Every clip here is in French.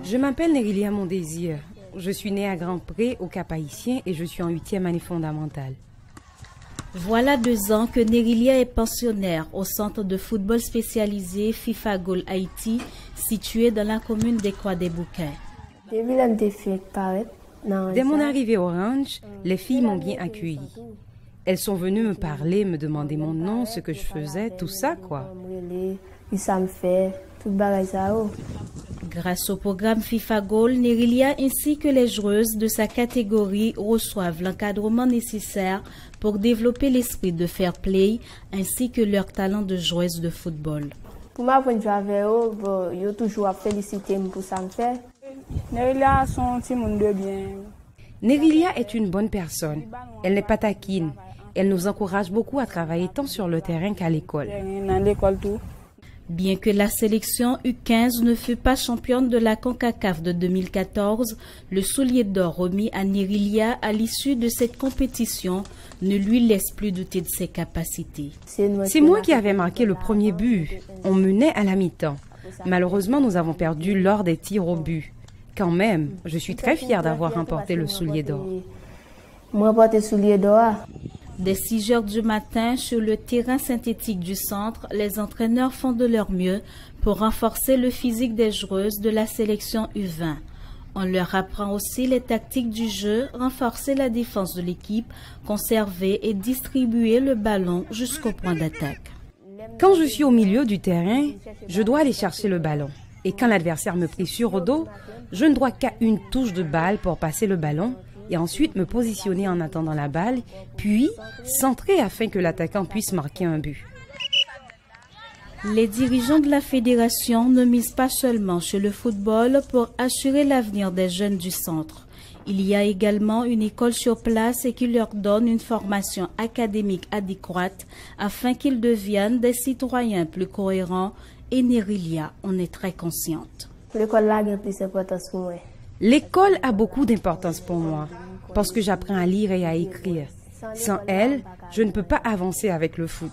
Je m'appelle Nerilia Mon Désir. Je suis née à Grand Pré, au Cap-Haïtien, et je suis en 8e année fondamentale. Voilà 2 ans que Nerilia est pensionnaire au centre de football spécialisé FIFA Goal Haïti, situé dans la commune des Croix-des-Bouquets. Dès mon arrivée au ranch, les filles m'ont bien accueillie. Elles sont venues me parler, me demander mon nom, ce que je faisais, tout ça quoi. Grâce au programme FIFA Goal, Nerilia ainsi que les joueuses de sa catégorie reçoivent l'encadrement nécessaire pour développer l'esprit de fair play ainsi que leur talent de joueuse de football. Pour m'apprendre à jouer avec eux, je toujours félicité pour ça me fait. Nerilia son petit monde de bien. Nerilia est une bonne personne. Elle n'est pas taquine. Elle nous encourage beaucoup à travailler tant sur le terrain qu'à l'école. Bien que la sélection U15 ne fut pas championne de la CONCACAF de 2014, le soulier d'or remis à Nerilia à l'issue de cette compétition ne lui laisse plus douter de ses capacités. C'est moi qui avais marqué le premier but. On menait à la mi-temps. Malheureusement, nous avons perdu lors des tirs au but. Quand même, je suis très fière d'avoir remporté le soulier d'or. Dès 6 heures du matin, sur le terrain synthétique du centre, les entraîneurs font de leur mieux pour renforcer le physique des joueuses de la sélection U20. On leur apprend aussi les tactiques du jeu, renforcer la défense de l'équipe, conserver et distribuer le ballon jusqu'au point d'attaque. Quand je suis au milieu du terrain, je dois aller chercher le ballon. Et quand l'adversaire me prie sur le dos, je ne dois qu'à une touche de balle pour passer le ballon et ensuite me positionner en attendant la balle, puis centrer afin que l'attaquant puisse marquer un but. Les dirigeants de la fédération ne misent pas seulement sur le football pour assurer l'avenir des jeunes du centre. Il y a également une école sur place et qui leur donne une formation académique adéquate afin qu'ils deviennent des citoyens plus cohérents, et Nerilia en est très consciente. L'école a beaucoup d'importance pour moi parce que j'apprends à lire et à écrire. Sans elle, je ne peux pas avancer avec le foot.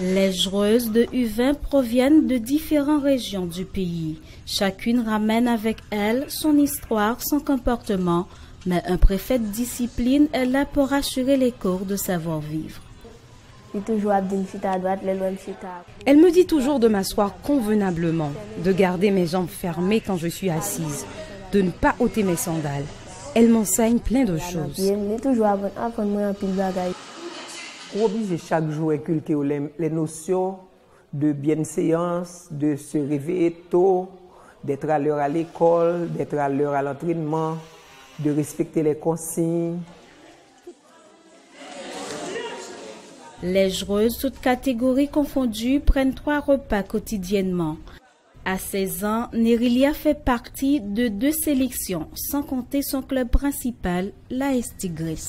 Les joueuses de U20 proviennent de différentes régions du pays. Chacune ramène avec elle son histoire, son comportement, mais un préfet de discipline est là pour assurer les cours de savoir-vivre. Elle me dit toujours de m'asseoir convenablement, de garder mes jambes fermées quand je suis assise, de ne pas ôter mes sandales. Elle m'enseigne plein de choses. Pour obliger chaque jour à inculquer les notions de bienséance, de se réveiller tôt, d'être à l'heure à l'école, d'être à l'heure à l'entraînement, de respecter les consignes. Les joueuses, toutes catégories confondues, prennent 3 repas quotidiennement. À 16 ans, Nerilia fait partie de 2 sélections, sans compter son club principal, l'AS Tigres.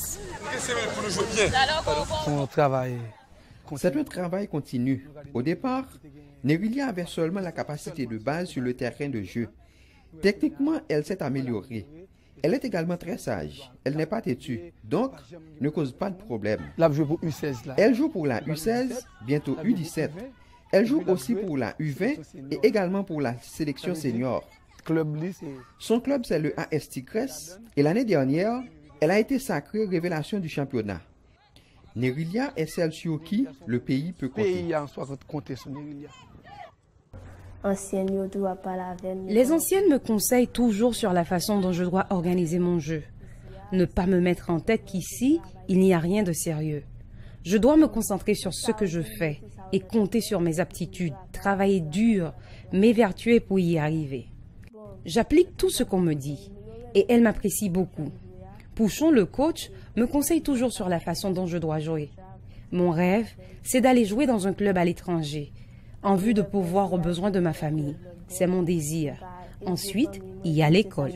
C'est un travail continu. Au départ, Nerilia avait seulement la capacité de base sur le terrain de jeu. Techniquement, elle s'est améliorée. Elle est également très sage. Elle n'est pas têtue, donc ne cause pas de problème. Elle joue pour la U16, bientôt U17. Elle joue aussi pour la U20 et également pour la sélection senior. Son club, c'est le AS Tigres et l'année dernière, elle a été sacrée révélation du championnat. Nerilia est celle sur qui le pays peut compter. Les anciennes me conseillent toujours sur la façon dont je dois organiser mon jeu. Ne pas me mettre en tête qu'ici, il n'y a rien de sérieux. Je dois me concentrer sur ce que je fais et compter sur mes aptitudes, travailler dur, m'évertuer pour y arriver. J'applique tout ce qu'on me dit et elle m'apprécie beaucoup. Pouchon, le coach, me conseille toujours sur la façon dont je dois jouer. Mon rêve, c'est d'aller jouer dans un club à l'étranger, en vue de pouvoir aux besoins de ma famille. C'est mon désir. Ensuite, il y a l'école.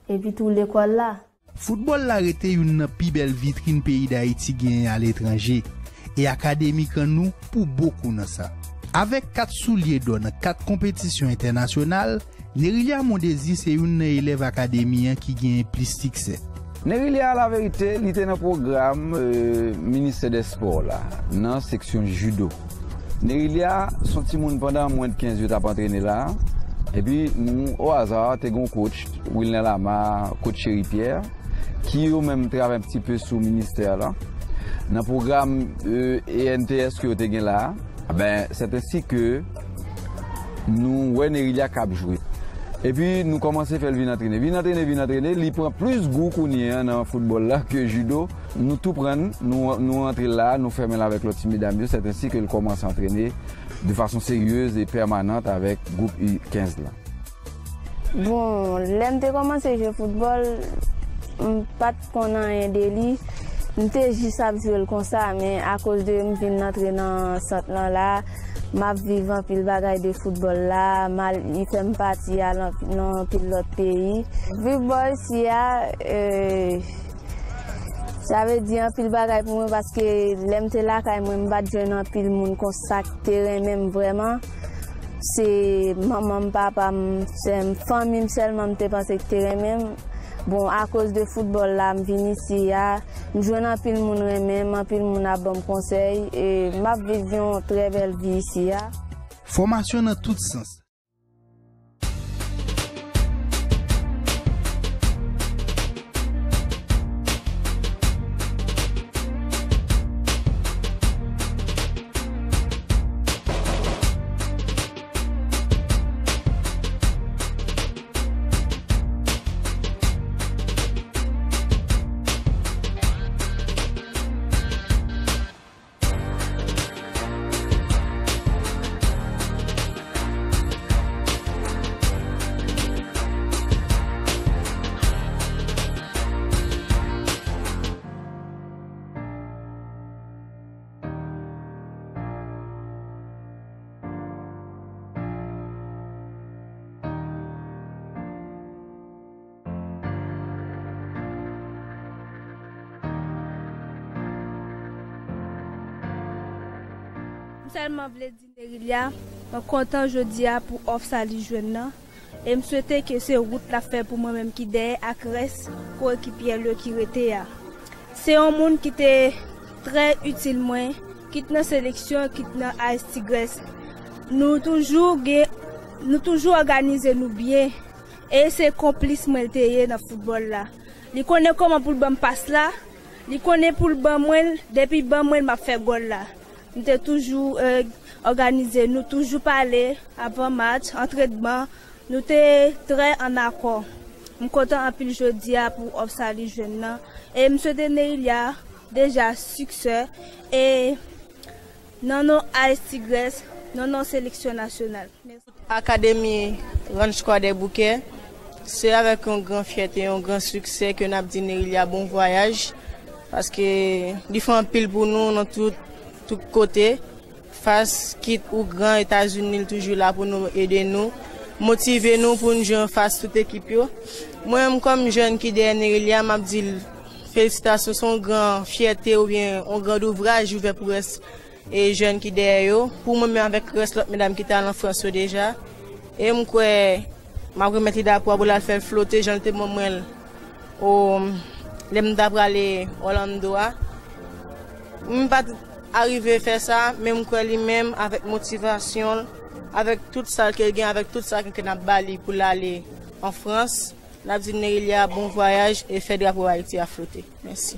Et puis tout l'école là. Football a été une plus belle vitrine pays d'Haïti gagne à l'étranger et académique en nous pour beaucoup dans ça. Avec 4 souliers d'or dans 4 compétitions internationales, Nerilia Mon Désir c'est une élève académique qui gagne plus succès. Nerilia, la vérité, il était dans le programme ministère des Sports, là, dans la section judo. Nerilia, son petit monde pendant moins de 15 jours à entraîner là. Et puis, nous, au hasard, tu as un coach, Wilner Lama, coach Chéri Pierre, qui eux même travaille un petit peu sous le ministère là. Dans le programme ENTS que tu as là, ben, c'est ainsi que nous, Nerilia cap jouer. Et puis, nous commençons à faire le vin entraîner. Il prend plus goût qu'on y a dans le football là que judo. Nous tout prenons, nous entrons là, nous fermons là avec l'autre team d'amis. C'est ainsi qu'il commence à entraîner de façon sérieuse et permanente avec le groupe U15 là. Bon, l'aime de commencer à jouer au football, pas qu'on a un délit. J'étais juste à jouer comme ça, mais à cause de me venir entrer dans ce centre là, m'a vivant pile bagaille de football là, il fait partie dans l'autre pays. Vivre ici, ça veut dire un pile bagaille pour moi parce que l'aime là quand même pas jouer dans pile monde comme ça terrain même vraiment. C'est maman, papa, c'est famille seulement me pense que terrain même. Bon, à cause de football là, je viens ici, je joue dans pile monde même, pile monde a bon conseil et ma vision très belle vie ici. Formation dans tout sens. Seulement voulais dire Nerilia, je suis content aujourd'hui pour offre sali jeune et me souhaiter que ce route la fait pour moi-même qui derrière à Cresse pour équipier le qui était. C'est un monde qui était très utile moi, qui est dans sélection, qui est dans AS Tigres. Nous toujours organiser nous bien et c'est complice moi dans le football là. Il connaît comment pour le bon passe là, il connaît pour le bon moi depuis bon moi m'a fait goal là. Nous avons toujours organisé, nous toujours parlé avant match, entraînement. Nous sommes très en accord. Je suis content de jeudi pour Obsali Jeune. Et je souhaite Nerilia déjà succès. Et non, non, AS Tigres, non, non, sélection nationale. Académie Ranch Squad des Bouquets, c'est avec un grand fierté, un grand succès que nous avons dit Nerilia bon voyage. Parce que ils font un pile pour nous dans tout côté, face quitte ou grand États-Unis toujours là pour nous aider nous, motiver nous pour nous jouer face toute équipe. Moi comme jeune qui derrière Nerilia, m'a dit félicitations, son grand fierté ou bien un grand ouvrage ouvert pour reste et jeunes qui derrière pour moi même avec reste l'autre mesdames qui étaient en France déjà et moi quoi m'a remettre d'accord pour la faire flotter j'en étais moi au l'aime d'après aller Orlando pas arriver à faire ça, même quoi lui-même avec motivation, avec tout ça qu'il gagne, avec tout ça qu'il a bali pour aller en France. N'a dit Nerilia bon voyage et fait drapeau Haïti à flotter. Merci.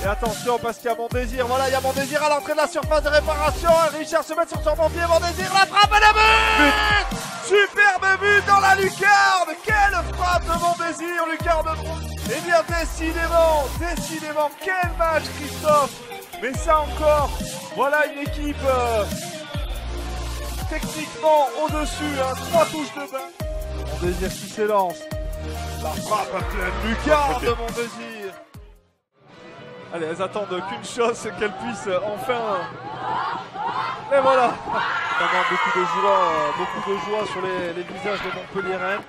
Et attention parce qu'il y a Mon Désir, voilà il y a Mon Désir à l'entrée de la surface de réparation, Richard se met sur son bon pied, Mon Désir, la frappe et le but. Superbe but dans la lucarne, quelle frappe de Mon Désir, lucarne droite. Eh bien décidément, quel match Christophe. Mais ça encore, voilà une équipe techniquement au-dessus, 3 touches de bain. Mon Désir qui s'élance, la frappe à pleine lucarne de Mon Désir. Allez, elles attendent qu'une chose, c'est qu'elles puissent enfin... Et voilà. Vraiment beaucoup de joie sur les visages des Montpelliérains.